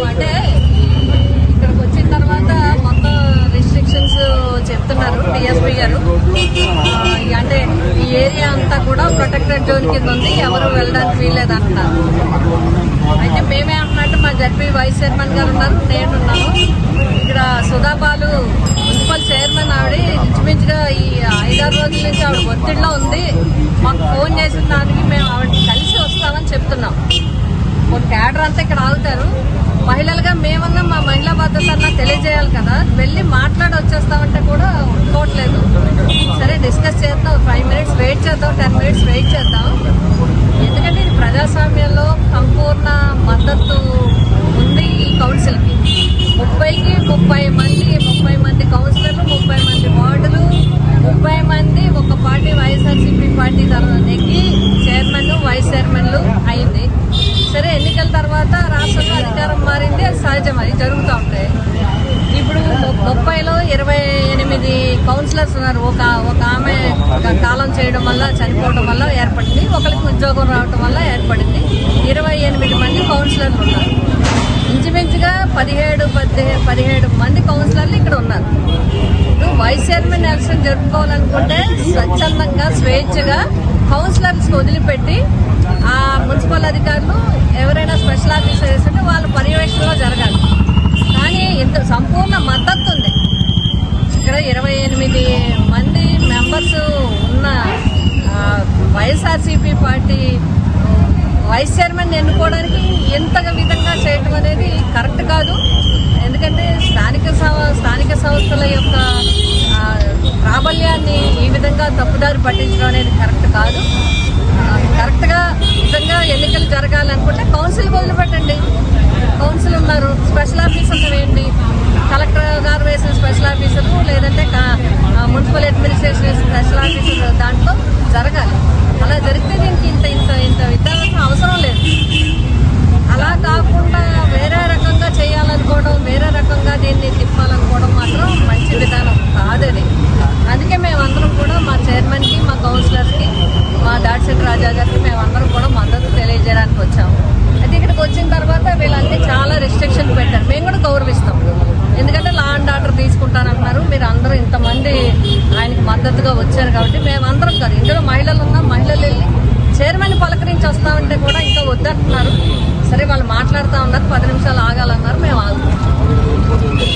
అంటే ఇక్కడికి వచ్చిన తర్వాత మొత్తం రిస్ట్రిక్షన్స్ చెప్తున్నారు డిఎస్పీ గారు. అంటే ఈ ఏరియా అంతా కూడా ప్రొటెక్టెడ్ జోన్ కింద ఉంది, ఎవరు వెళ్ళడానికి వీల్లేదు అంటున్నారు. అయితే మేమే అంటున్నట్టు మా జడ్పీ వైస్ చైర్మన్ గారు ఉన్నారు, నేనున్నాను. ఇక్కడ సుధాబాలు మున్సిపల్ చైర్మన్ ఆవిడ ఇంచుమించుగా ఈ 5-6 రోజుల నుంచి ఆవిడ ఒత్తిడిలో ఉంది. మాకు ఫోన్ చేసిన దానికి మేము ఆవిడ కలిసి వస్తామని చెప్తున్నాం. కొన్ని క్యాడర్ అంతా ఇక్కడ ఆగుతారు. మహిళలుగా మేమన్నా మా మహిళా భద్రత అన్నా తెలియజేయాలి కదా, వెళ్ళి మాట్లాడి వచ్చేస్తామంటే కూడా ఒప్పుకోవట్లేదు. సరే డిస్కస్ చేద్దాం, 5 మినిట్స్ వెయిట్ చేద్దాం, 10 మినిట్స్ వెయిట్ చేద్దాం. ఎందుకంటే ఇది ప్రజాస్వామ్యంలో సంపూర్ణ మద్దతు ఉంది ఈ కౌన్సిల్కి. 30కి 30 మంది కౌన్సిలర్లు, 30 మంది వార్డులు, 30 మంది ఒక పార్టీ వైఎస్ఆర్సీపీ పార్టీ నెగ్గి చైర్మన్ వైస్ చైర్మన్లు అయింది. సరే ఎన్నికల తర్వాత రాష్ట్రంలో అధికారం మారింది, అది సహజం, అది జరుగుతూ ఉంటాయి. ఇప్పుడు 30లో 28 కౌన్సిలర్స్ ఉన్నారు. ఒక ఆమె కాలం చేయడం వల్ల చనిపోవడం వల్ల ఏర్పడింది, ఒకరికి ఉద్యోగం రావడం వల్ల ఏర్పడింది. 28 మంది కౌన్సిలర్లు ఉన్నారు. ఇంచుమించుగా 17 మంది కౌన్సిలర్లు ఇక్కడ ఉన్నారు. ఇప్పుడు వైస్ చైర్మన్ ఎలక్షన్ జరుపుకోవాలనుకుంటే స్వచ్ఛందంగా స్వేచ్ఛగా కౌన్సిలర్స్ వదిలిపెట్టి ఆ మున్సిపల్ అధికారులు ఎవరైనా స్పెషల్ ఆఫీసర్ చేస్తుంటే వాళ్ళ పర్యవేక్షణలో జరగాలి. కానీ ఇంత సంపూర్ణ మద్దతు ఉంది. ఇక్కడ 28 మంది మెంబర్స్ ఉన్న వైఎస్ఆర్సీపీ పార్టీ వైస్ చైర్మన్ ఎన్నుకోవడానికి ఎంత విధంగా చేయటం అనేది కరెక్ట్ కాదు. ఎందుకంటే స్థానిక సంస్థల యొక్క ప్రాబల్యాన్ని ఈ విధంగా తప్పుదారి పట్టించడం అనేది కరెక్ట్ కాదు. కరెక్ట్గా నిజంగా ఎన్నికలు జరగాలనుకుంటే కౌన్సిల్ వదిలిపెట్టండి. కౌన్సిల్ ఉన్నారు, స్పెషల్ ఆఫీసర్లు వేయండి. కలెక్టర్ గారు వేసిన స్పెషల్ ఆఫీసర్లు, లేదంటే మున్సిపల్ అడ్మినిస్ట్రేషన్ స్పెషల్ ఆఫీసర్ దాంట్లో జరగాలి. అలా జరిగితే దీనికి ఇంత విధానం అవసరం లేదు. అలా కాకుండా వేరే రకంగా చేయాలనుకోవడం, వేరే రకంగా దీన్ని తిప్పాలనుకోవడం మాత్రం మంచి విధానం కాదది. అందుకే మేమందరం కూడా మా చైర్మన్కి, మా కౌన్సిలర్స్కి, మా దాడిశెట్టి రాజా గారికి మేమందరం కూడా మద్దతు తెలియజేయడానికి వచ్చాము. అయితే ఇక్కడికి వచ్చిన తర్వాత వీళ్ళన్నీ చాలా రిస్ట్రిక్షన్ పెట్టారు. మేము కూడా గౌరవిస్తాం. ఎందుకంటే లా అండ్ ఆర్డర్ తీసుకుంటానంటున్నారు. మీరు అందరూ ఇంతమంది ఆయనకి మద్దతుగా వచ్చారు కాబట్టి మేమందరం కాదు, ఇందులో మహిళలు ఉన్నాం, మహిళలు వెళ్ళి చైర్మన్ పలకరించి వస్తామంటే కూడా ఇంకా వద్దంటున్నారు. సరే వాళ్ళు మాట్లాడుతూ ఉన్నారు, 10 నిమిషాలు ఆగాలన్నారు, మేము ఆగుతాం.